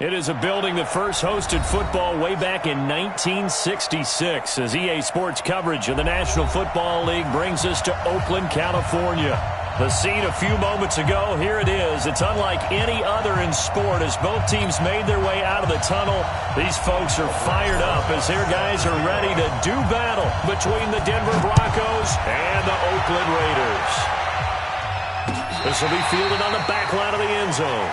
It is a building that first hosted football way back in 1966 as EA Sports coverage of the National Football League brings us to Oakland, California. The scene a few moments ago, here it is. It's unlike any other in sport as both teams made their way out of the tunnel. These folks are fired up as their guys are ready to do battle between the Denver Broncos and the Oakland Raiders. This will be fielded on the back line of the end zone.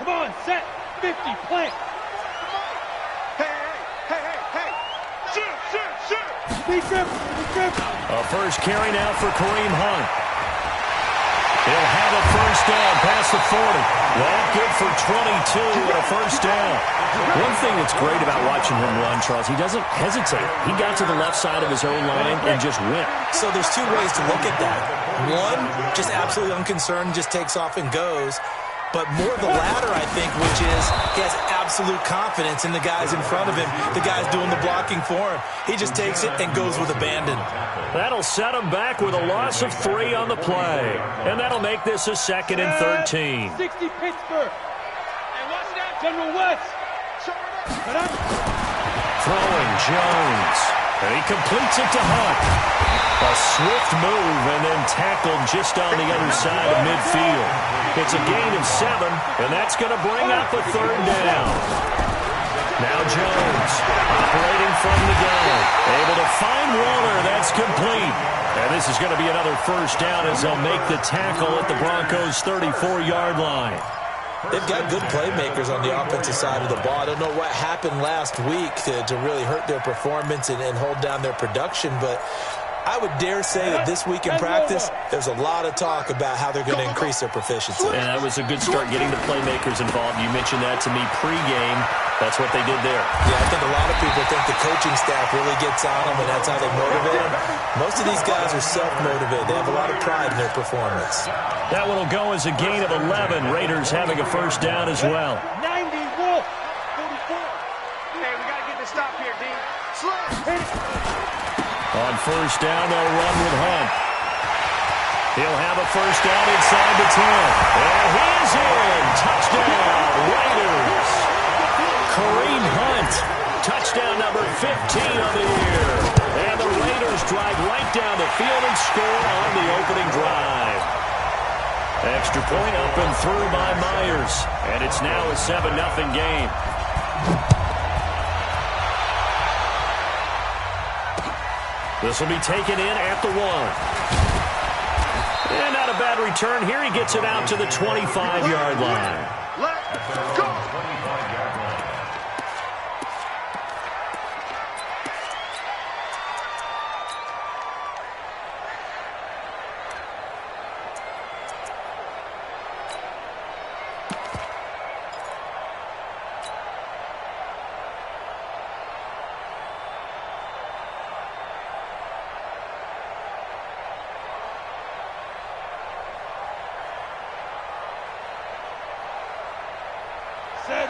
Come on, set, 50, plant. Hey. Shoot. Be careful. A first carry now for Kareem Hunt. He'll have a first down past the 40. Well, good for 22 and a first down. One thing that's great about watching him run, Charles, he doesn't hesitate. He got to the left side of his own line and just went. So there's two ways to look at that. One, just absolutely unconcerned, just takes off and goes. But more the latter, I think, which is he has absolute confidence in the guys in front of him, the guys doing the blocking for him. He just takes it and goes with abandon. That'll set him back with a loss of 3 on the play. And that'll make this a 2nd and 13. 60 Pittsburgh. Hey, watch that, General West. Throwing Jones. And he completes it to Hunt. A swift move and then tackled just on the other side of midfield. It's a gain of 7, and that's going to bring up a 3rd down. Now Jones operating from the gun. Able to find Waller. That's complete. And this is going to be another first down as they'll make the tackle at the Broncos' 34-yard line. They've got good playmakers on the offensive side of the ball. I don't know what happened last week to really hurt their performance and hold down their production, but I would dare say that this week in practice, there's a lot of talk about how they're going to increase their proficiency. And that was a good start getting the playmakers involved. You mentioned that to me pregame. That's what they did there. Yeah, I think a lot of people think the coaching staff really gets on them, and that's how they motivate them. Most of these guys are self-motivated. They have a lot of pride in their performance. That one will go as a gain of 11. Raiders having a first down as well. 90, Wolf. 44. Hey, we got to get the stop here, D. Slow. On first down, they'll run with Hunt. He'll have a first down inside the 10. And he is in. Touchdown, Raiders. Kareem Hunt. Touchdown number 15 on the year. And the Raiders drive right down the field and score on the opening drive. Extra point up and through by Myers. And it's now a 7-0 game. This will be taken in at the 1. And not a bad return here. He gets it out to the 25-yard line. Let's go.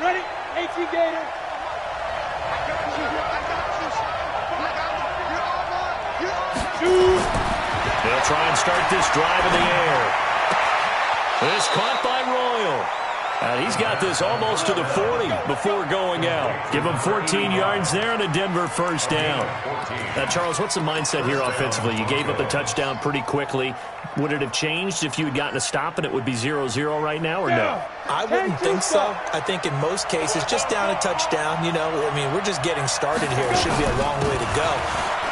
Ready? 18 Gator. They'll try and start this drive in the air. This caught by Royal. And he's got this almost to the 40 before going out. Give him 14 yards there and a Denver first down. Now, Charles, what's the mindset here offensively? You gave up a touchdown pretty quickly. Would it have changed if you had gotten a stop and it would be 0-0 right now or no? I wouldn't think so. I think in most cases, just down a touchdown, you know, I mean, we're just getting started here. It should be a long way to go.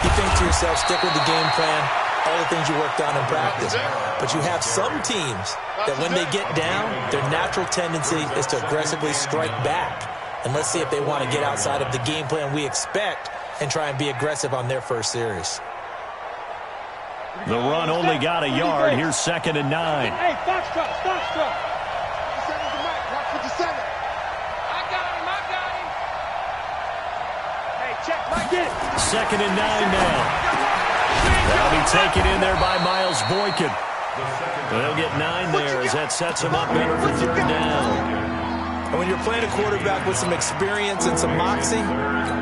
You think to yourself, stick with the game plan, all the things you worked on in practice. But you have some teams that when they get down, their natural tendency is to aggressively strike back. And let's see if they want to get outside of the game plan we expect and try and be aggressive on their first series. The run only got a yard. Here's 2nd and 9. Hey, Foxtrot. Watch what you say. I got him. Hey, check right there. 2nd and 9 now. That'll be taken in there by Miles Boykin. They'll get 9 there as that sets him up better for 3rd down. And when you're playing a quarterback with some experience and some moxie,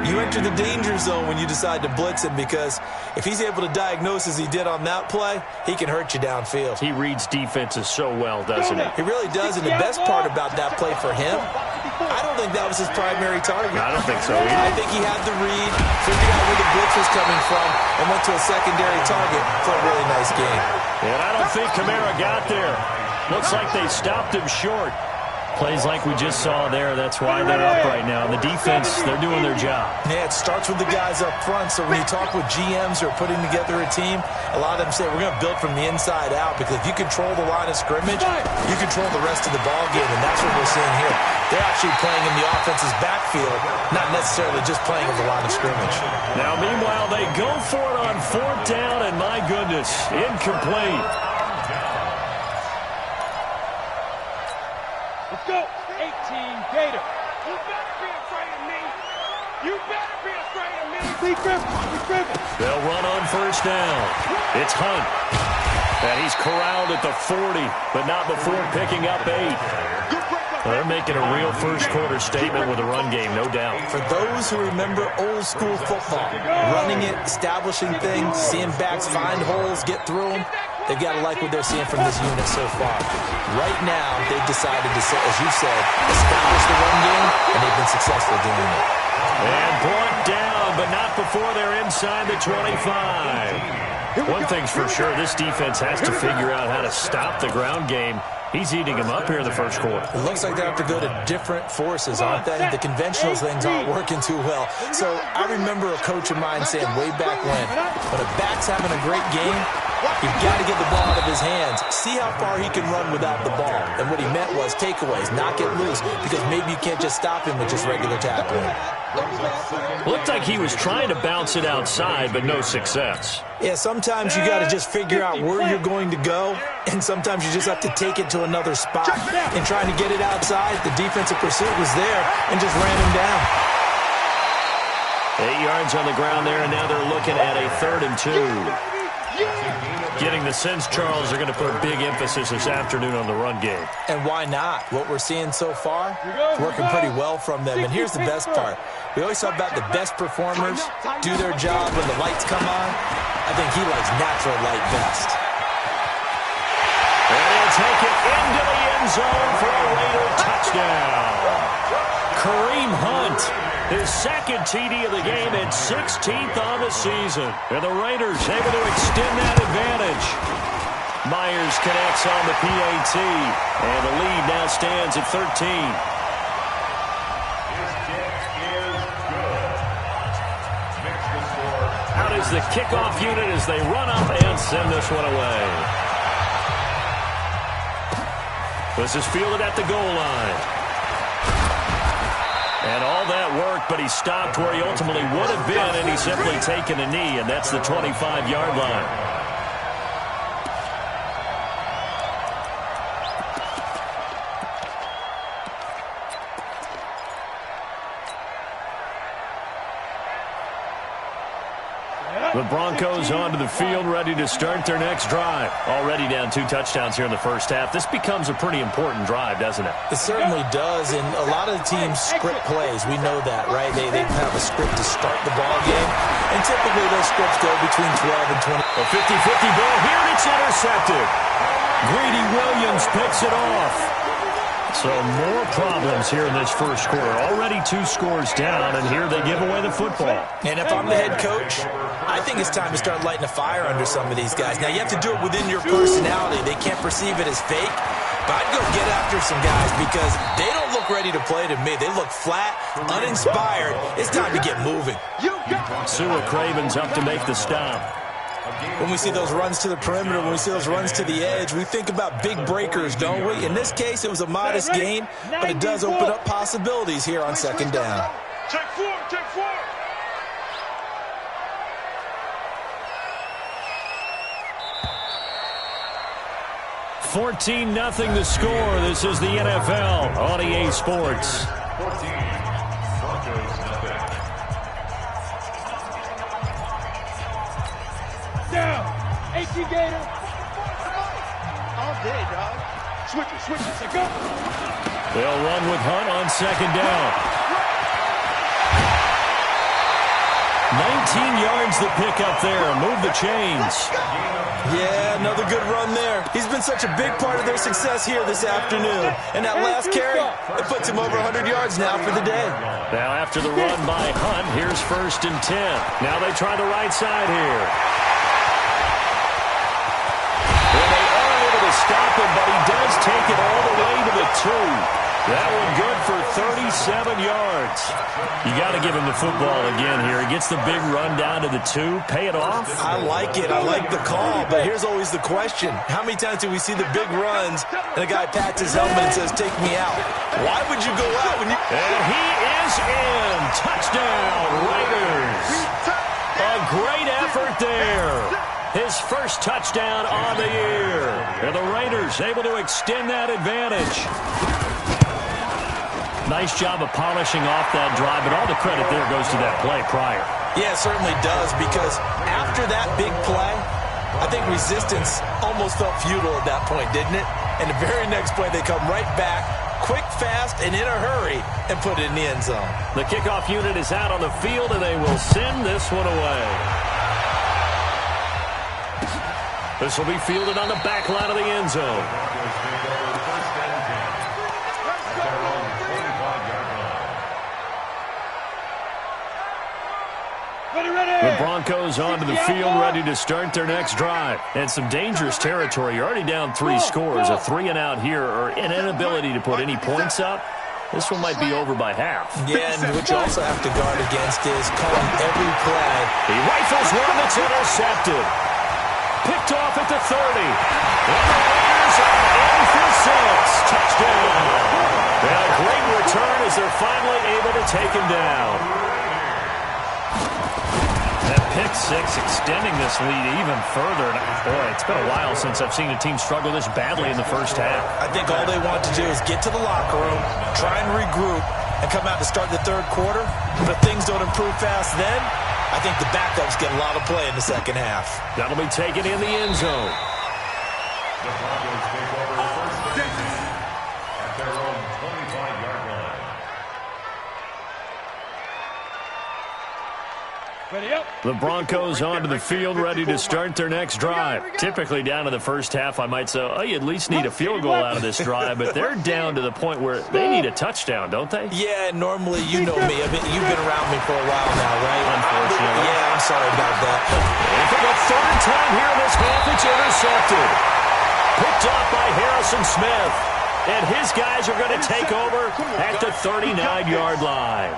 you enter the danger zone when you decide to blitz him, because if he's able to diagnose as he did on that play, he can hurt you downfield. He reads defenses so well, doesn't he? He really does, and the best part about that play for him, I don't think that was his primary target. I don't think so either. I think he had the read, figured out where the blitz was coming from, and went to a secondary target for a really nice game. And I don't think Kamara got there. Looks like they stopped him short. Plays like we just saw there. That's why they're up right now. The defense, they're doing their job. Yeah, it starts with the guys up front. So when you talk with GMs who are putting together a team, a lot of them say we're going to build from the inside out, because if you control the line of scrimmage, you control the rest of the ball game, and that's what we're seeing here. They're actually playing in the offense's backfield, not necessarily just playing in the line of scrimmage. Now, meanwhile, they go for it on 4th down, and my goodness, incomplete. Let's go. 18 Gator. You better be afraid of me. You better be afraid of me. Be driven. They'll run on 1st down. It's Hunt. And he's corralled at the 40, but not before picking up 8. They're making a real first-quarter statement with a run game, no doubt. For those who remember old-school football, running it, establishing things, seeing backs find holes, get through them, they've got to like what they're seeing from this unit so far. Right now, they've decided to, as you said, establish the run game, and they've been successful doing it. And brought down, but not before they're inside the 25. One thing's for sure, this defense has to figure out how to stop the ground game. He's eating him up here in the first quarter. It looks like they have to go to different forces, aren't they? The conventional things aren't working too well. So I remember a coach of mine saying way back when a back's having a great game, you've got to get the ball out of his hands. See how far he can run without the ball. And what he meant was takeaways, knock it loose, because maybe you can't just stop him with just regular tackling. Looked like he was trying to bounce it outside, but no success. Yeah, sometimes you got to just figure out where you're going to go, and sometimes you just have to take it to another spot. And trying to get it outside, the defensive pursuit was there and just ran him down. 8 yards on the ground there, and now they're looking at a 3rd and 2. Getting the sense, Charles, they're going to put a big emphasis this afternoon on the run game. And why not? What we're seeing so far, it's working pretty well from them. And here's the best part. We always talk about the best performers do their job when the lights come on. I think he likes natural light best. And he'll take it into the end zone for a Raider touchdown. Kareem Hunt, his 2nd TD of the game and 16th on the season. And the Raiders able to extend that advantage. Myers connects on the PAT, and the lead now stands at 13. Out is the kickoff unit as they run up and send this one away. This is fielded at the goal line. And all that worked, but he stopped where he ultimately would have been, and he's simply taken a knee, and that's the 25-yard line. The Broncos onto the field, ready to start their next drive. Already down 2 touchdowns here in the first half. This becomes a pretty important drive, doesn't it? It certainly does, and a lot of the teams script plays. We know that, right? They have a script to start the ball game, and typically those scripts go between 12 and 20. A 50-50 ball here, and it's intercepted. Greedy Williams picks it off. So more problems here in this first quarter. Already 2 scores down, and here they give away the football. And if I'm the head coach, I think it's time to start lighting a fire under some of these guys. Now, you have to do it within your personality. They can't perceive it as fake. But I'd go get after some guys because they don't look ready to play to me. They look flat, uninspired. It's time to get moving. Sewer Craven's up to make the stop. When we see those runs to the perimeter, when we see those runs to the edge, we think about big breakers, don't we? In this case, it was a modest gain, but it does open up possibilities here on 2nd down. Take 4, take 4. 14-0 the score. This is the NFL on EA Sports. Down. 18 Gator. All day, dog. Switch it, go. They'll run with Hunt on second down. 19 yards the pick up there. Move the chains. Yeah, another good run there. He's been such a big part of their success here this afternoon. And that last carry, it puts him over 100 yards now for the day. Now after the run by Hunt, here's 1st and 10. Now they try the right side here. Well, they are able to stop him, but he does take it all the way to the 2. That one good for 37 yards. You got to give him the football again here. He gets the big run down to the 2. Pay it off. I like it. I like the call. But here's always the question. How many times do we see the big runs and a guy pats his helmet and says, take me out? Why would you go out when you... And he is in. Touchdown, Raiders. A great effort there. His first touchdown on the year. And the Raiders able to extend that advantage. Nice job of polishing off that drive, but all the credit there goes to that play prior. Yeah, it certainly does, because after that big play, I think resistance almost felt futile at that point, didn't it? And the very next play, they come right back, quick, fast, and in a hurry, and put it in the end zone. The kickoff unit is out on the field, and they will send this one away. This will be fielded on the back line of the end zone. The Broncos onto the field, ready to start their next drive. And some dangerous territory. You're already down 3 scores. A 3-and-out here, or an inability to put any points up. This one might be over by half. Yeah, and what you also have to guard against is calling every play. He rifles one that's intercepted. Picked off at the 30. And the Raiders are in for 6. Touchdown. And a great return as they're finally able to take him down. That pick 6 extending this lead even further. Boy, it's been a while since I've seen a team struggle this badly in the first half. I think all they want to do is get to the locker room, try and regroup, and come out to start the third quarter. But if things don't improve fast then, I think the backups get a lot of play in the second half. That'll be taken in the end zone. The Broncos take over first down at their own 25-yard line. The Broncos onto the field, ready to start their next drive. Typically down to the first half, I might say, oh, you at least need a field goal out of this drive, but they're down to the point where they need a touchdown, don't they? Yeah, normally, you know me. I mean, you've been around me for a while now, right? Unfortunately. Yeah, I'm sorry about that. And for the 3rd time here in this half, it's intercepted. Picked off by Harrison Smith. And his guys are going to take over at the 39-yard line.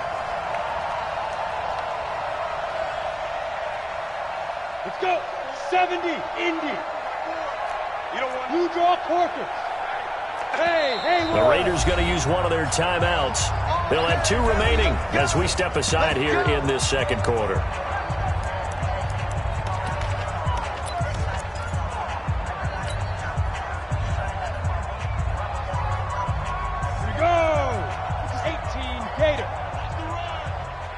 Let's go. 70, Indy. You don't want Blue draw quarters. Hey, the Raiders going to use one of their timeouts. They'll have 2 remaining as we step aside here in this second quarter. Here we go. 18 Gator.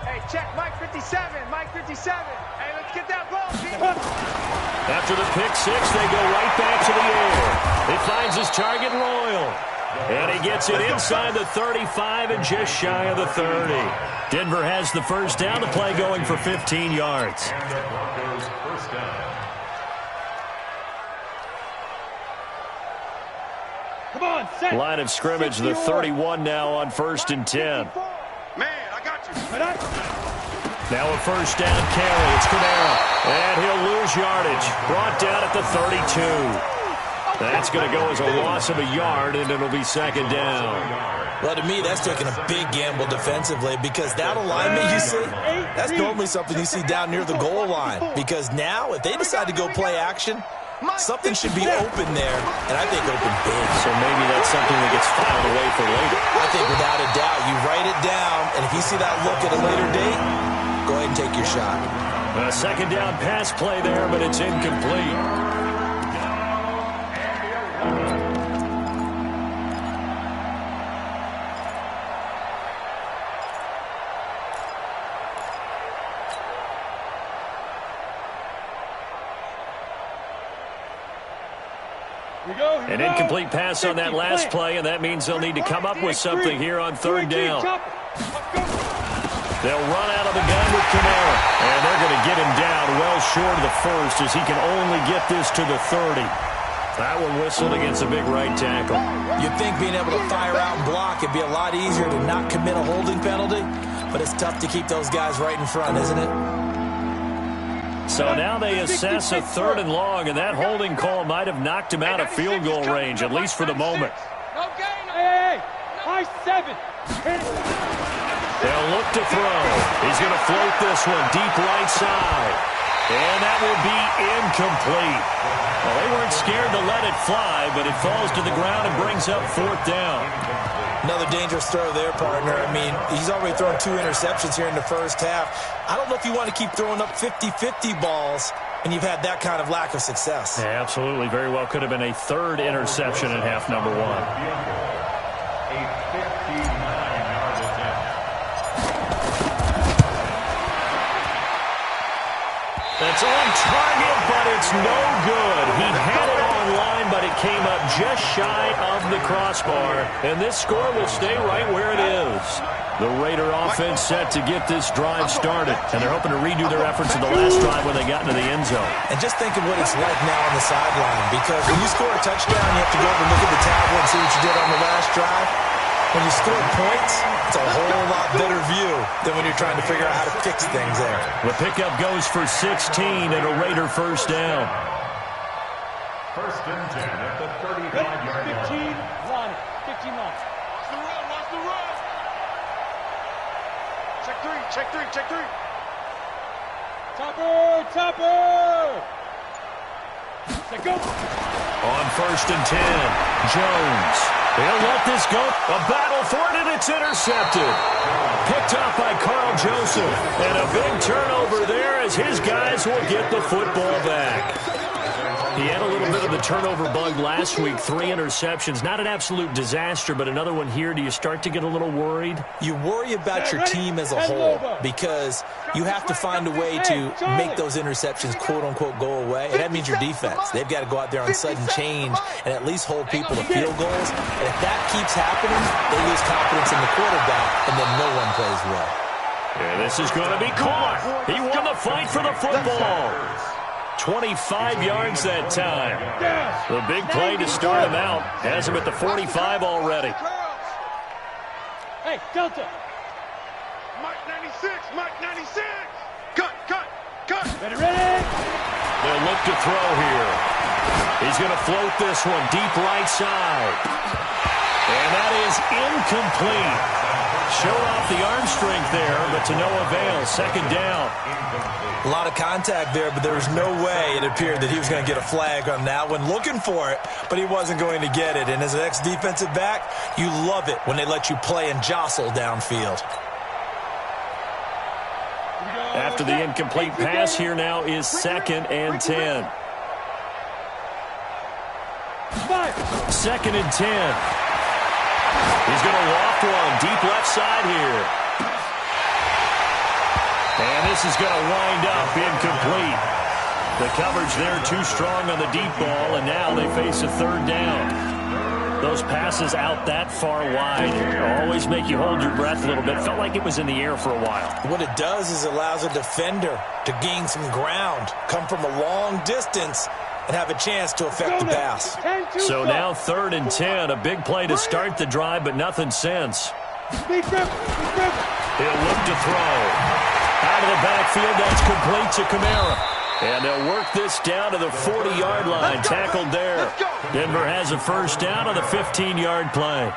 Hey, check Mike 57. Mike 57. Hey, let's get that ball, Pete. After the pick 6, they go right back to the air. He finds his target, Royal. And he gets it inside the 35 and just shy of the 30. Denver has the first down. The play going for 15 yards. And the Broncos first down. Come on, set. Line of scrimmage, the 31 now on 1st and 10. Man, I got you. Now a first down carry. It's Cordero. And he'll lose yardage. Brought down at the 32. That's going to go as a loss of a yard, and it'll be 2nd down. Well, to me, that's taking a big gamble defensively, because that alignment you see, that's normally something you see down near the goal line. Because now, if they decide to go play action, something should be open there, and I think open big. So maybe that's something that gets filed away for later. I think without a doubt, you write it down, and if you see that look at a later date, go ahead and take your shot. A 2nd down pass play there, but it's incomplete. An incomplete pass on that last play, and that means they'll need to come up with something here on third down. They'll run out of the gun with Kamara, and they're going to get him down well short of the first as he can only get this to the 30. That one whistled against a big right tackle. You'd think being able to fire out and block, it'd be a lot easier to not commit a holding penalty, but it's tough to keep those guys right in front, isn't it? So now they assess a 3rd and long, and that holding call might have knocked him out of field goal range, at least for the moment. Hey, high 7. They'll look to throw. He's going to float this one deep right side. And that will be incomplete. Well, they weren't scared to let it fly, but it falls to the ground and brings up 4th down. Another dangerous throw there, partner. I mean, he's already thrown 2 interceptions here in the first half. I don't know if you want to keep throwing up 50-50 balls when you've had that kind of lack of success. Yeah, absolutely. Very well could have been a 3rd interception in half number 1. A 59-yard attempt. That's on target, but it's no good. He had it online, but it came up just shy of the crossbar. And this score will stay right where it is. The Raider offense set to get this drive started. And they're hoping to redo their efforts in the last drive when they got into the end zone. And just think of what it's like now on the sideline. Because when you score a touchdown, you have to go over and look at the tablet and see what you did on the last drive. When you score points, it's a whole lot better view than when you're trying to figure out how to fix things there. The pickup goes for 16 and a Raider first down. 1st and 10 at the 35-yard line. 15 line. 15 line. Watch the run. Check 3. Topper. Set go. On 1st and 10, Jones. They'll let this go. A battle for it, and it's intercepted. Picked off by Carl Joseph. And a big turnover there as his guys will get the football back. He had a little bit of the turnover bug last week. 3 interceptions. Not an absolute disaster, but another one here. Do you start to get a little worried? You worry about your team as a whole because you have to find a way to make those interceptions, quote-unquote, go away. And that means your defense. They've got to go out there on sudden change and at least hold people to field goals. And if that keeps happening, they lose confidence in the quarterback, and then no one plays well. Yeah, this is going to be caught. He won the fight for the football. 25 yards that time. The big play to start him out. Has him at the 45 already. Hey, Delta. Mike 96. Cut. Ready. They'll look to throw here. He's going to float this one deep right side. And that is incomplete. Showed off the arm strength there, but to no avail. 2nd down. A lot of contact there, but there was no way it appeared that he was going to get a flag on that one. Looking for it, but he wasn't going to get it. And as an ex-defensive back, you love it when they let you play and jostle downfield. After the incomplete pass, here now is 2nd and 10. 2nd and 10. He's going to walk one deep left side here. And this is going to wind up incomplete. The coverage there too strong on the deep ball, and now they face a 3rd down. Those passes out that far wide always make you hold your breath a little bit. Felt like it was in the air for a while. What it does is it allows a defender to gain some ground, come from a long distance, and have a chance to affect the pass. So now 3rd and 10, a big play to start the drive, but nothing since. He'll look to throw. Out of the backfield, that's complete to Kamara. And they'll work this down to the 40-yard line. Tackled there. Denver has a first down on the 15-yard play.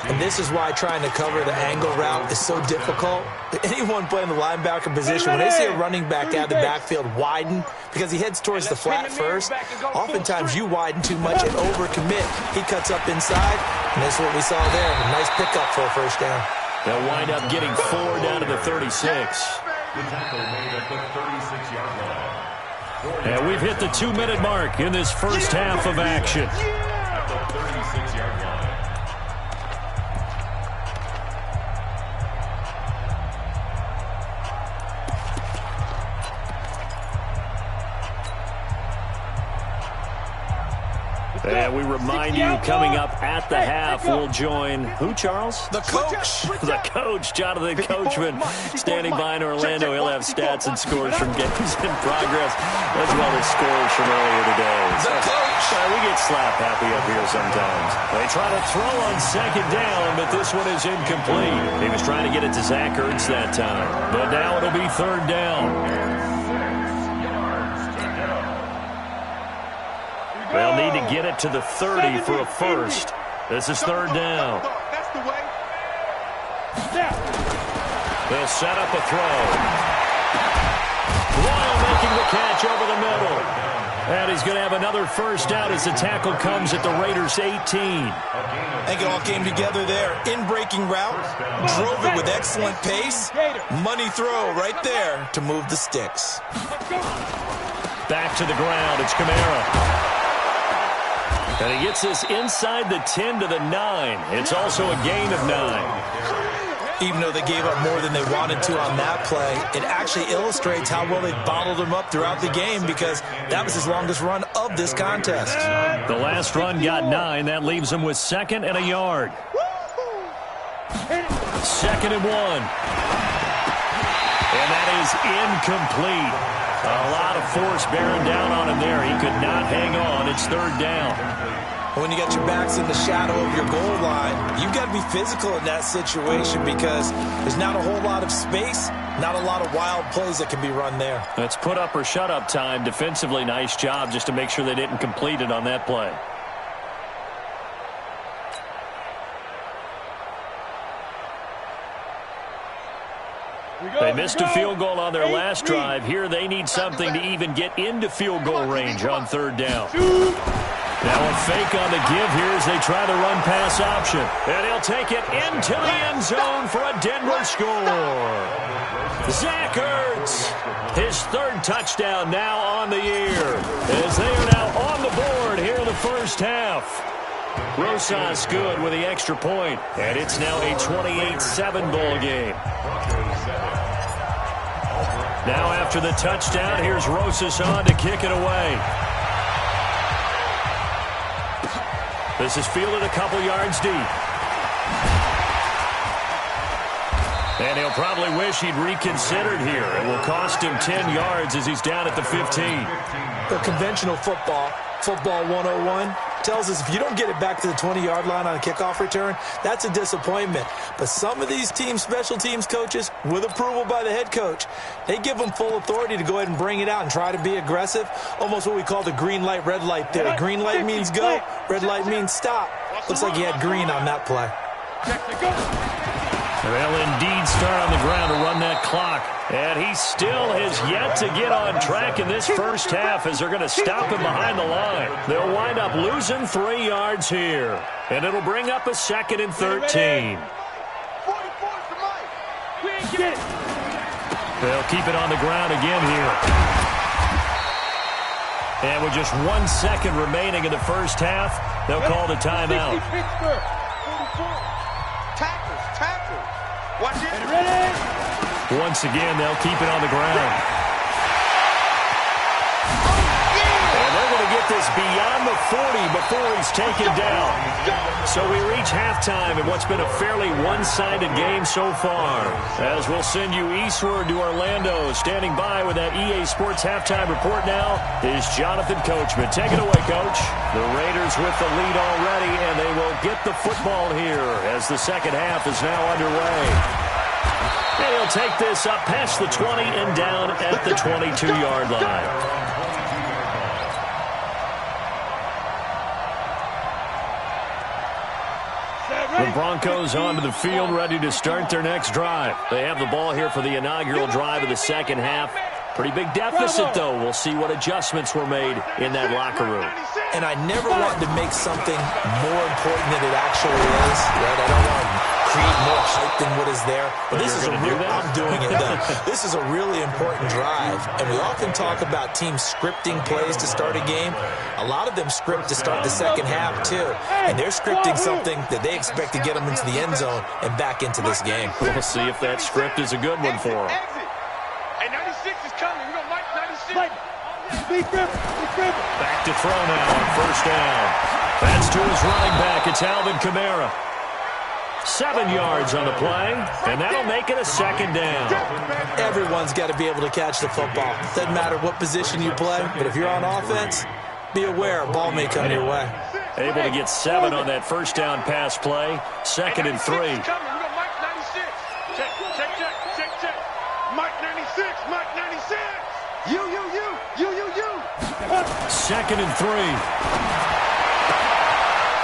And this is why trying to cover the angle route is so difficult. Anyone playing the linebacker position, when they see a running back out of the backfield widen, because he heads towards the flat first, oftentimes you widen too much and overcommit. He cuts up inside, and that's what we saw there. A nice pickup for a first down. They'll wind up getting 4 down to the 36. The tackle made at the 36-yard line. And we've hit the 2-minute mark in this first half of action. At the 36-yard line. And we remind you, coming up at the half, we'll join who, Charles? The coach. The coach, Jonathan Coachman, standing by in Orlando. He'll have stats and scores from games in progress, as well as scores from earlier today. The coach. We get slap happy up here sometimes. They try to throw on second down, but this one is incomplete. He was trying to get it to Zach Ertz that time, but now it'll be third down. They'll need to get it to the 30 for a first. This is third down. That's the way. They'll set up a throw. Royal making the catch over the middle. And he's going to have another first down as the tackle comes at the Raiders' 18. I think it all came together there. In-breaking route, drove it with excellent pace. Money throw right there to move the sticks. Back to the ground. It's Kamara. And he gets this inside the 10 to the 9. It's also a gain of 9. Even though they gave up more than they wanted to on that play, it actually illustrates how well they bottled him up throughout the game, because that was his longest run of this contest. The last run got 9. That leaves him with second and a yard. Second and 1. And that is incomplete. A lot of force bearing down on him there. He could not hang on. It's third down. When you got your backs in the shadow of your goal line, you've got to be physical in that situation, because there's not a whole lot of space, not a lot of wild plays that can be run there. It's put up or shut up time. Defensively, nice job just to make sure they didn't complete it on that play. They missed a field goal on their last drive. Here they need something to even get into field goal range on third down. Now a fake on the give here as they try the run-pass option. And he'll take it into the end zone for a Denver score. Zach Ertz, his third touchdown now on the year, as they are now on the board here in the first half. Rosas good with the extra point, and it's now a 28-7 ball game. Now after the touchdown, here's Rosas on to kick it away. This is fielded a couple yards deep. And he'll probably wish he'd reconsidered here. It will cost him 10 yards as he's down at the 15. The conventional football 101, tells us if you don't get it back to the 20-yard line on a kickoff return, that's a disappointment. But some of these team special teams coaches, with approval by the head coach, they give them full authority to go ahead and bring it out and try to be aggressive, almost what we call the green light, red light theory. Green light means go, red light means stop. Looks like he had green on that play. They'll indeed start on the ground to run that clock. And he still has yet to get on track in this first half as they're going to stop him behind the line. They'll wind up losing 3 yards here. And it'll bring up a second and 13. They'll keep it on the ground again here. And with just 1 second remaining in the first half, they'll call the timeout. Watch it. Once again, they'll keep it on the ground. And they're going to get this beyond the 40 before he's taken down. So we reach halftime in what's been a fairly one-sided game so far. As we'll send you eastward to Orlando. Standing by with that EA Sports halftime report now is Jonathan Coachman. Take it away, Coach. The Raiders with the lead already, and they will get the football here as the second half is now underway. And he'll take this up past the 20 and down at the 22-yard line. The Broncos onto the field, ready to start their next drive. They have the ball here for the inaugural drive of the second half. Pretty big deficit, though. We'll see what adjustments were made in that locker room. And I never wanted to make something more important than it actually is. Right? I don't want to create more hype than what is there. But this is a real, I'm doing it, though. This is a really important drive. And we often talk about teams scripting plays to start a game. A lot of them script to start the second half, too. And they're scripting something that they expect to get them into the end zone and back into this game. We'll see if that script is a good one for them. Hey, 96 is coming. We're going to Mike 96. Back to throw now on first down. That's to his running back. It's Alvin Kamara. 7 yards on the play, and that'll make it a second down. Everyone's got to be able to catch the football. Doesn't matter what position you play, but if you're on offense, be aware a ball may come your way. Able to get 7 on that first down pass play. 2nd and 3. Mike 96. Check. Mike 96. Mike 96. You. 2nd and 3.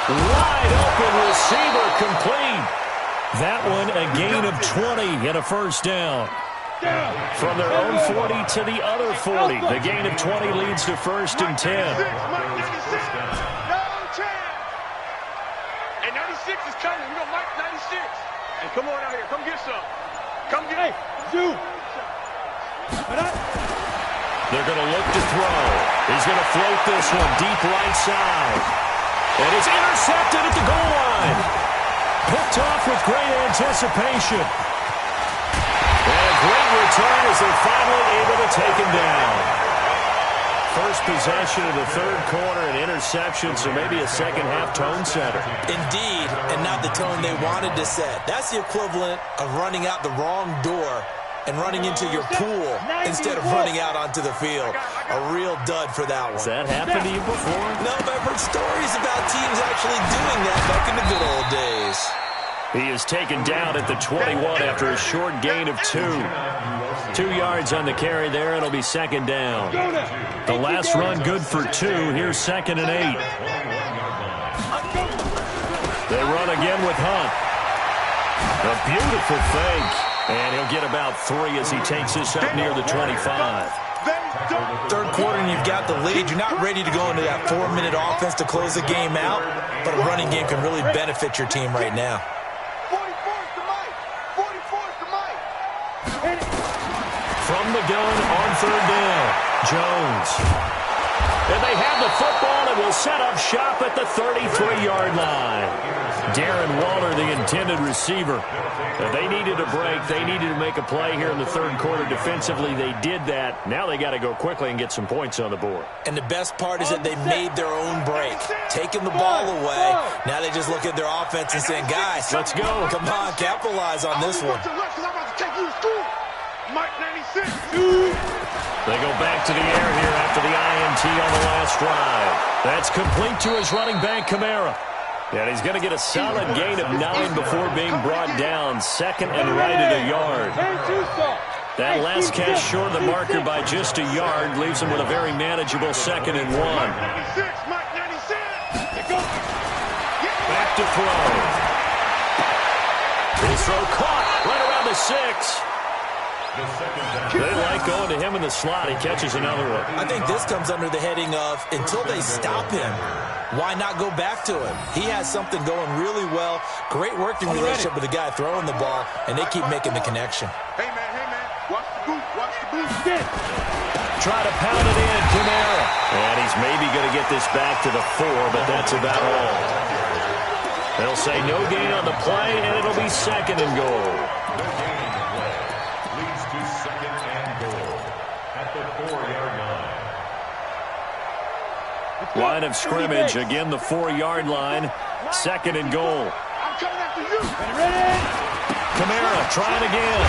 Wide open receiver complete. That one a gain of 20 and a first down. From their own 40 to the other 40. The gain of 20 leads to 1st and 10. Mike 96. No chance. And 96 is coming. We got Mike 96. And come on out here. Come get some. Come get it. They're going to look to throw. He's going to float this one deep right side. And it's intercepted at the goal line. Picked off with great anticipation. And a great return as they're finally able to take him down. First possession of the 3rd quarter, an interception, so maybe a second-half tone setter. Indeed, and not the tone they wanted to set. That's the equivalent of running out the wrong door and running into your pool instead of running out onto the field. A real dud for that one. Has that happened to you before? No, but I've heard stories about teams actually doing that back in the good old days. He is taken down at the 21 after a short gain of 2. 2 yards on the carry there. It'll be 2nd down. The last run good for 2. Here's 2nd and 8. They run again with Hunt. A beautiful fake. And he'll get about 3 as he takes this up near the 25. 3rd quarter and you've got the lead. You're not ready to go into that 4-minute offense to close the game out, but a running game can really benefit your team right now. 44's to Mike. 44's to Mike. From the gun on 3rd down, Jones. And they have the football and will set up shop at the 33-yard line. Darren Waller, the intended receiver. They needed a break. They needed to make a play here in the 3rd quarter. Defensively, they did that. Now they got to go quickly and get some points on the board. And the best part is that they made their own break, taking the ball away. Now they just look at their offense and saying, guys, let's go. Come on, capitalize on this one. Mike 96. They go back to the air here after the INT on the last drive. That's complete to his running back, Kamara. And he's going to get a solid gain of 9 before being brought down. 2nd and right at a yard. That last catch short of the marker by just a yard leaves him with a very manageable 2nd and 1. Back to throw. His throw caught right around the 6. They like going to him in the slot. He catches another one. I think this comes under the heading of until they stop him, why not go back to him? He has something going really well. Great working relationship with the guy throwing the ball, and they keep making the connection. Hey, man. Watch the boot. Try to pound it in, Kamara. And he's maybe going to get this back to the 4, but that's about all. They'll say no gain on the play, and it'll be 2nd and goal. Line of scrimmage, again the 4-yard line, 2nd and goal. I'm coming after you. Kamara trying again.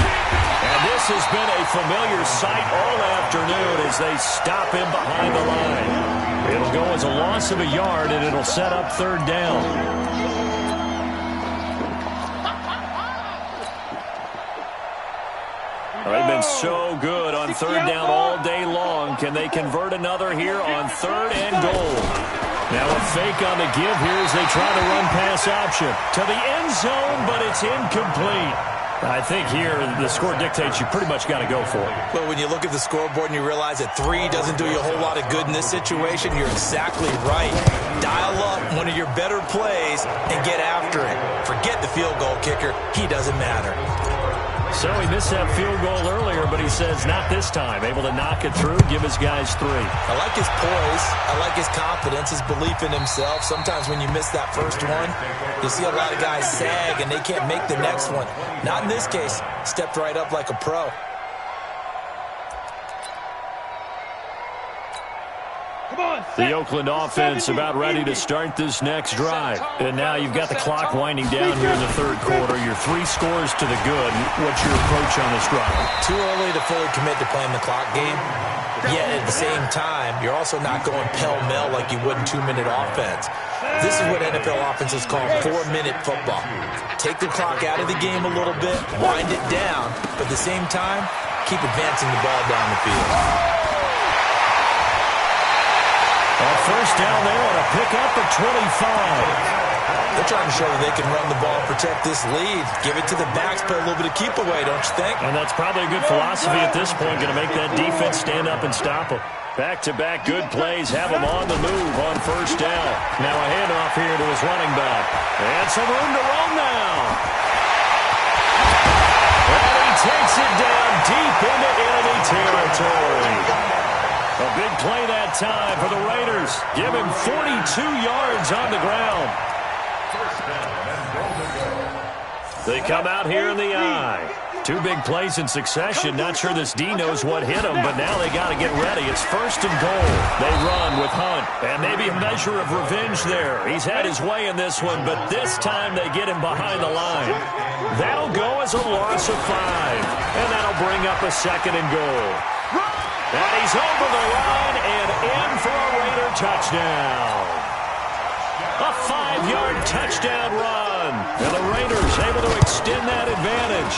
And this has been a familiar sight all afternoon as they stop him behind the line. It'll go as a loss of a yard, and it'll set up 3rd down. They've been so good on 3rd down all day long. Can they convert another here on 3rd and goal? Now a fake on the give here as they try to run pass option to the end zone, but it's incomplete. I think here the score dictates you pretty much got to go for it. But when you look at the scoreboard and you realize that 3 doesn't do you a whole lot of good in this situation, you're exactly right. Dial up one of your better plays and get after it. Forget the field goal kicker. He doesn't matter. So he missed that field goal earlier, but he says not this time. Able to knock it through, give his guys 3. I like his poise. I like his confidence, his belief in himself. Sometimes when you miss that first one, you see a lot of guys sag and they can't make the next one. Not in this case. Stepped right up like a pro. The Oakland offense about ready to start this next drive. And now you've got the clock winding down here in the third quarter. You're 3 scores to the good. What's your approach on this drive? Too early to fully commit to playing the clock game. Yet at the same time, you're also not going pell-mell like you would in 2-minute offense. This is what NFL offenses call 4-minute football. Take the clock out of the game a little bit, wind it down, but at the same time, keep advancing the ball down the field. A first down there on a pickup at 25. They're trying to show that they can run the ball and protect this lead. Give it to the backs, play a little bit of keep away, don't you think? And that's probably a good philosophy at this point, going to make that defense stand up and stop them. Back-to-back good plays have him on the move on first down. Now a handoff here to his running back. And some room to roam now. And he takes it down deep into enemy territory. A big play that time for the Raiders. Give him 42 yards on the ground. They come out here in the eye. 2 big plays in succession. Not sure this D knows what hit him, but now they got to get ready. It's first and goal. They run with Hunt, and maybe a measure of revenge there. He's had his way in this one, but this time they get him behind the line. That'll go as a loss of 5, and that'll bring up a second and goal. And he's over the line and in for a Raider touchdown. A 5-yard touchdown run. And the Raiders able to extend that advantage.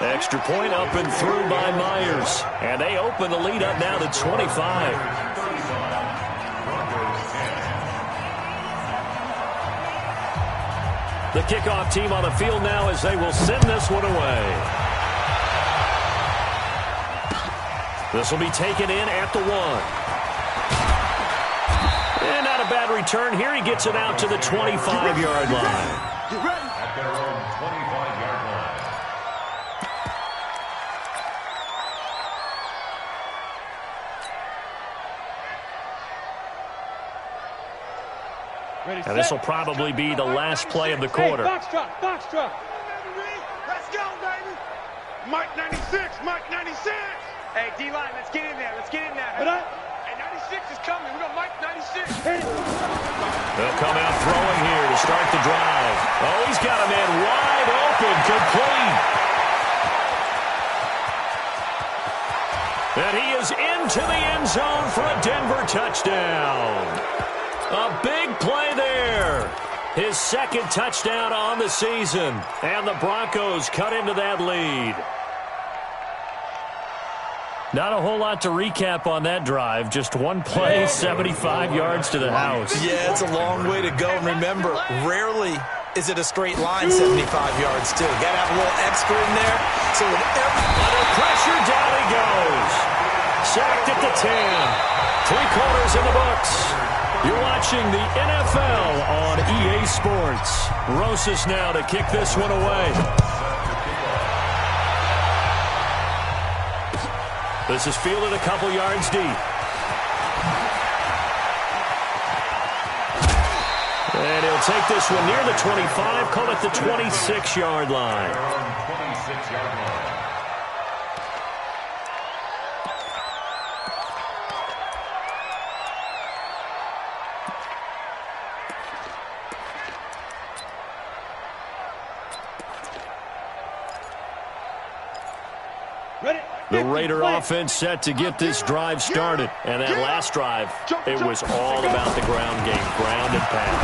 Extra point up and through by Myers. And they open the lead up now to 25. The kickoff team on the field now as they will send this one away. This will be taken in at the 1. And not a bad return here. He gets it out to the 25-yard line. At their own 25-yard line. And this will probably be the last play of the quarter. Box truck, box truck. Let's go, baby. Mike 96, Mike 96. Hey, D-line, let's get in there. Let's get in there. Hey, 96 is coming. We got Mike 96. They'll come out throwing here to start the drive. Oh, he's got a man wide open, complete. And he is into the end zone for a Denver touchdown. A big play there. His second touchdown on the season. And the Broncos cut into that lead. Not a whole lot to recap on that drive. Just one play, 75 yards to the house. Yeah, it's a long way to go. And remember, rarely is it a straight line 75 yards, too. Got to have a little extra in there. So under pressure, down he goes. Sacked at the 10. 3 quarters in the books. You're watching the NFL on EA Sports. Rosas now to kick this one away. This is fielded a couple yards deep. And he'll take this one near the 25, call it the 26-yard line. 26-yard line. The Raider offense set to get this drive started. And that last drive, it was all about the ground game, ground and pound.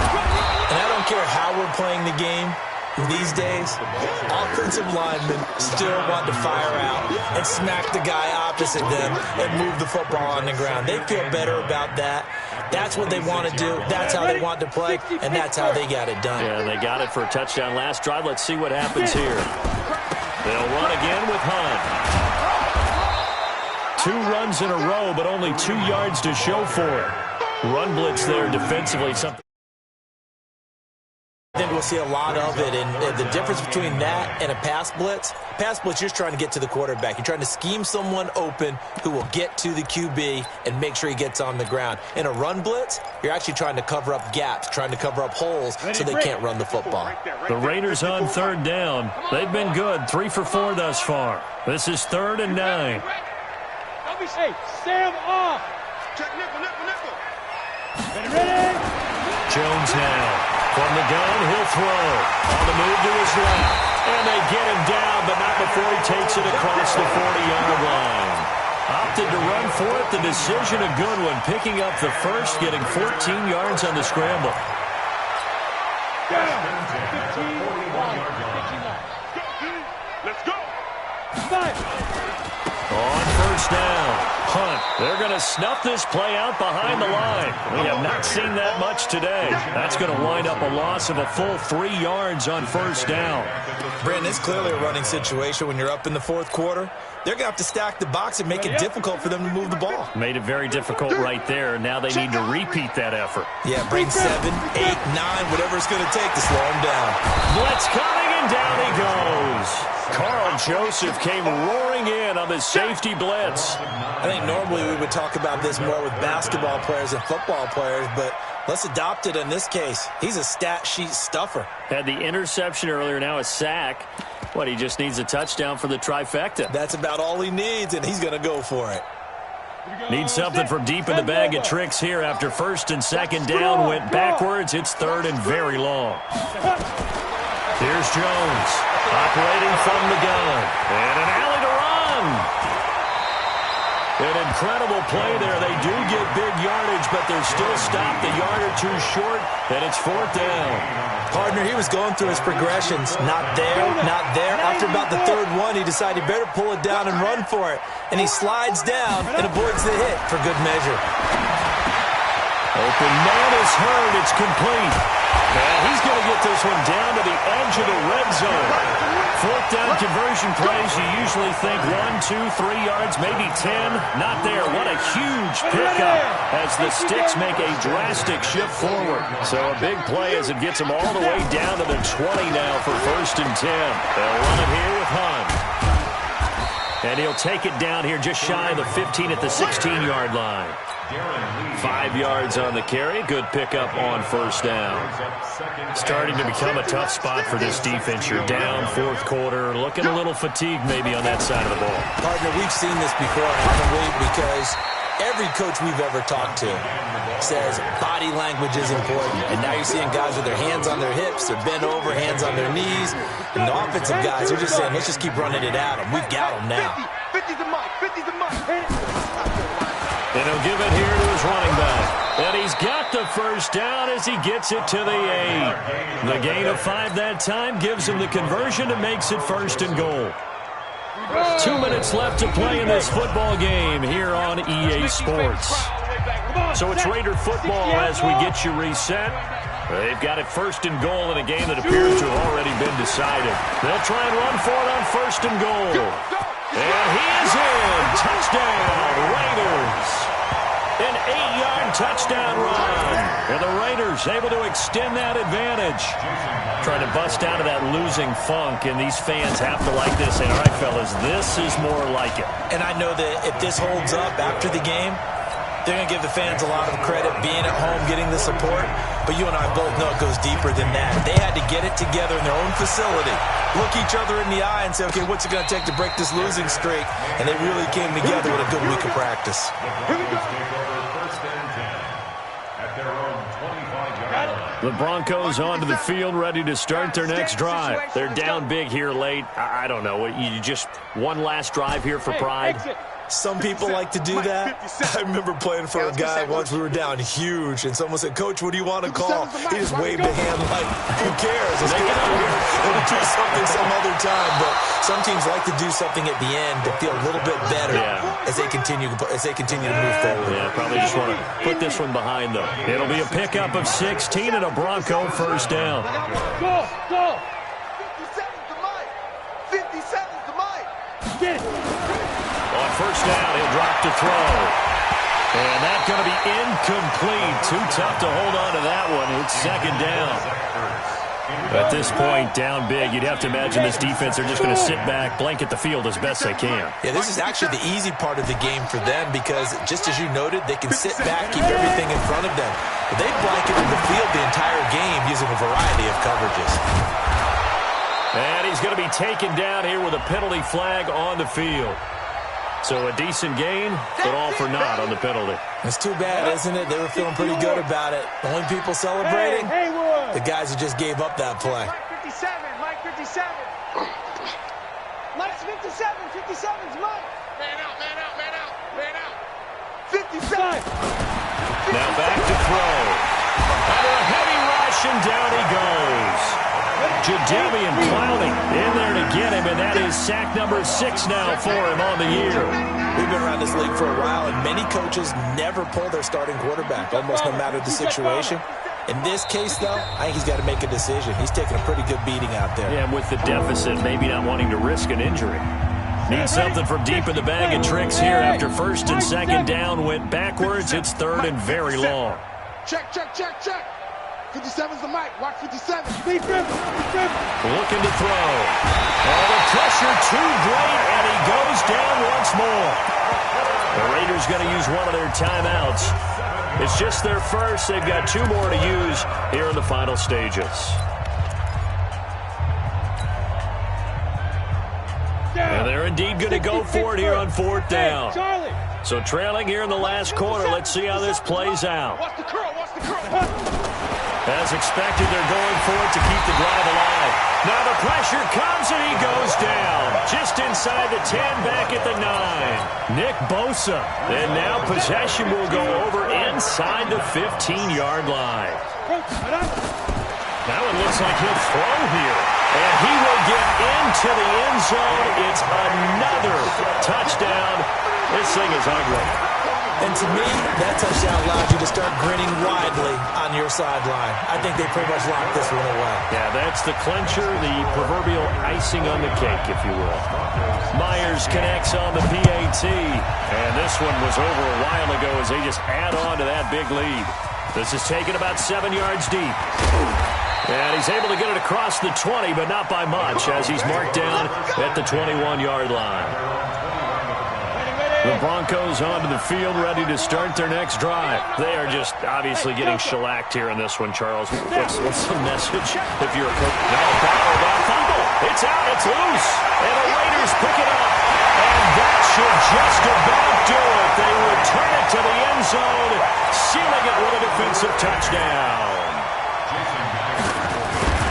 And I don't care how we're playing the game these days, offensive linemen still want to fire out and smack the guy opposite them and move the football on the ground. They feel better about that. That's what they want to do. That's how they want to play, and that's how they got it done. Yeah, they got it for a touchdown last drive. Let's see what happens here. They'll run again with Hunt. 2 runs in a row, but only 2 yards to show for it. Run blitz there defensively. Something I think we'll see a lot of it, and the difference between that and a pass blitz, you're just trying to get to the quarterback. You're trying to scheme someone open who will get to the QB and make sure he gets on the ground. In a run blitz, you're actually trying to cover up gaps, trying to cover up holes so they can't run the football. The Raiders on third down. They've been good, 3 for 4 thus far. This is 3rd and 9. Hey, Sam off. Check nickel, nickel, nickel. Ready? Jones now. From the gun, he'll throw. On the move to his left. And they get him down, but not before he takes it across the 40-yard line. Opted to run for it. The decision a good one. Picking up the first, getting 14 yards on the scramble. Let's go. On first down. Hunt. They're going to snuff this play out behind the line. We have not seen that much today. That's going to wind up a loss of a full 3 yards on first down. Brandon, it's clearly a running situation when you're up in the fourth quarter. They're going to have to stack the box and make it difficult for them to move the ball. Made it very difficult right there. Now they need to repeat that effort. Yeah, bring 7, 8, 9, whatever it's going to take to slow him down. Blitz coming, and down he goes. Carl Joseph came roaring in on the safety blitz. I think normally we would talk about this more with basketball players and football players, but let's adopt it in this case. He's a stat sheet stuffer. Had the interception earlier, now a sack. What, he just needs a touchdown for the trifecta. That's about all he needs, and he's going to go for it. Needs something from deep in the bag of tricks here after first and second down went backwards. It's third and very long. Here's Jones, operating from the gun. And an alley to run. An incredible play there. They do get big yardage, but they're still stopped a yard or two short, and it's fourth down. Partner, he was going through his progressions. Not there, not there. After about the third one, he decided he better pull it down and run for it. And he slides down and avoids the hit for good measure. Open man is heard. It's complete. And he's going to get this one down to the edge of the red zone. Fourth down conversion plays, you usually think 1, 2, 3 yards, maybe 10. Not there. What a huge pickup as the Sticks make a drastic shift forward. So a big play as it gets them all the way down to the 20 now for first and 10. They'll run it here with Hunt. And he'll take it down here just shy of the 15 at the 16-yard line. 5 yards on the carry. Good pickup on first down. Starting to become a tough spot for this defense. You're down fourth quarter. Looking a little fatigued maybe on that side of the ball. Partner, we've seen this before, haven't we? Because every coach we've ever talked to says body language is important. And now you're seeing guys with their hands on their hips. They're bent over, hands on their knees. And the offensive guys are just saying, let's just keep running it at them. We've got them now. 50 to Mike, 50 to Mike. And he'll give it here to his running back. And he's got the first down as he gets it to the 8. The gain of 5 that time gives him the conversion and makes it first and goal. 2 minutes left to play in this football game here on EA Sports. So it's Raider football as we get you reset. They've got it first and goal in a game that appears to have already been decided. They'll try and run for it on first and goal. And he is in. Touchdown, Raiders. An 8-yard touchdown run. And the Raiders able to extend that advantage. Trying to bust out of that losing funk, and these fans have to like this. And all right, fellas, this is more like it. And I know that if this holds up after the game, they're going to give the fans a lot of credit being at home, getting the support. But you and I both know it goes deeper than that. They had to get it together in their own facility, look each other in the eye and say, okay, what's it going to take to break this losing streak? And they really came together with a good week of practice. The Broncos onto the field, ready to start their next drive. They're down big here late. I don't know. You just one last drive here for pride? Some people like to do that. I remember playing for a guy once. We were down huge, and someone said, Coach, what do you want to call? He just waved a hand like, who cares? Let's get out of here. We'll do something some other time. But some teams like to do something at the end to feel a little bit better as they continue to move forward. Yeah, probably just want to put this one behind them. It'll be a pickup of 16 and a Bronco first down. Go, go. 57 to Mike. 57 to Mike. Get it. On first down, he'll drop to throw. And that's going to be incomplete. Too tough to hold on to that one. It's second down. At this point, down big, you'd have to imagine this defense, they're just going to sit back, blanket the field as best they can. Yeah, this is actually the easy part of the game for them because, just as you noted, they can sit back, keep everything in front of them. But they blanketed the field the entire game using a variety of coverages. And he's going to be taken down here with a penalty flag on the field. So a decent gain, but all for naught on the penalty. It's too bad, isn't it? They were feeling pretty good about it. The only people celebrating, the guys who just gave up that play. Mike 57, Mike 57. Mike's 57, 57's Mike. Man out, man out, man out, man out. 57. Now back to throw. Under a heavy rush, and down he goes. Jadeveon Clowney in there to get him, and that is sack number 6 now for him on the year. We've been around this league for a while, and many coaches never pull their starting quarterback, almost no matter the situation. In this case, though, I think he's got to make a decision. He's taking a pretty good beating out there. Yeah, and with the deficit, maybe not wanting to risk an injury. Need something from deep in the bag of tricks here after first and second down went backwards. It's third and very long. Check, check, check, check. 57's the mic. Watch 57. Looking to throw. Oh, the pressure too great, and he goes down once more. The Raiders going to use one of their timeouts. It's just their first. They've got 2 more to use here in the final stages. And they're indeed going to go for it here on 4th down. So trailing here in the last quarter. Let's see how this plays out. Watch the curl. Watch the curl. As expected, they're going for it to keep the drive alive. Now the pressure comes, and he goes down. Just inside the 10, back at the 9. Nick Bosa. And now possession will go over inside the 15-yard line. Now it looks like he'll throw here. And he will get into the end zone. It's another touchdown. This thing is ugly. And to me, that touchdown allowed you to start grinning widely on your sideline. I think they pretty much locked this one away. Yeah, that's the clincher, the proverbial icing on the cake, if you will. Myers connects on the PAT. And this one was over a while ago as they just add on to that big lead. This is taken about 7 yards deep. And he's able to get it across the 20, but not by much, as he's marked down at the 21-yard line. The Broncos onto the field, ready to start their next drive. They are just obviously getting shellacked here in this one, Charles. What's the message if you're a coach? No, fumble. It's out. It's loose. And the Raiders pick it up. And that should just about do it. They return it to the end zone, sealing it with a defensive touchdown.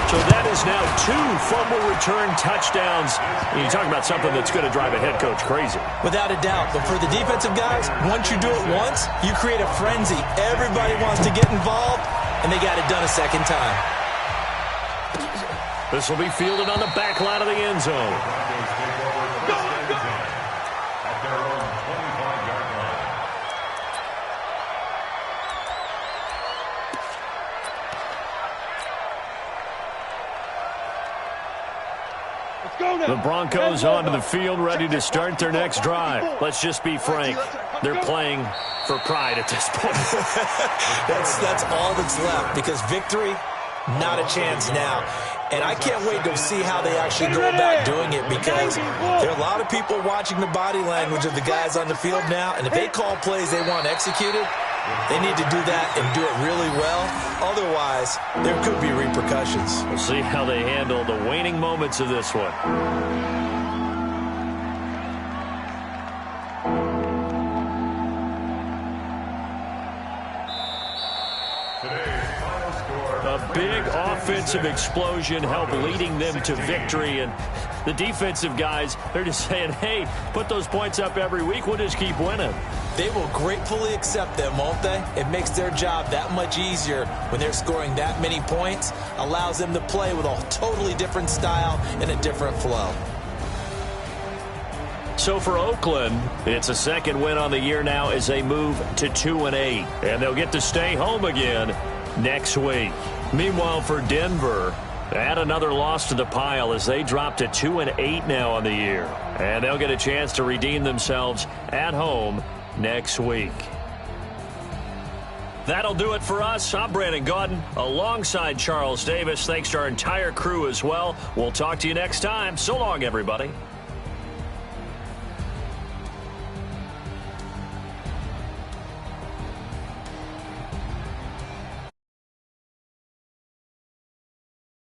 So that is now 2 fumble return touchdowns. You talk about something that's going to drive a head coach crazy. Without a doubt. But for the defensive guys, once you do it once, you create a frenzy. Everybody wants to get involved, and they got it done a second time. This will be fielded on the back line of the end zone. The Broncos onto the field, ready to start their next drive. Let's just be frank. They're playing for pride at this point. That's all that's left, because victory, not a chance now. And I can't wait to see how they actually go about doing it, because there are a lot of people watching the body language of the guys on the field now, and if they call plays they want executed, they need to do that and do it really well. Otherwise, there could be repercussions. We'll see how they handle the waning moments of this one. A big offensive explosion helped leading them to victory, and the defensive guys, they're just saying, hey, put those points up every week, we'll just keep winning. They will gratefully accept them, won't they? It makes their job that much easier when they're scoring that many points, allows them to play with a totally different style and a different flow. So for Oakland, it's a second win on the year now as they move to 2-8, and they'll get to stay home again next week. Meanwhile, for Denver, add another loss to the pile as they drop to 2-8 now on the year. And they'll get a chance to redeem themselves at home next week. That'll do it for us. I'm Brandon Gaudin alongside Charles Davis. Thanks to our entire crew as well. We'll talk to you next time. So long, everybody.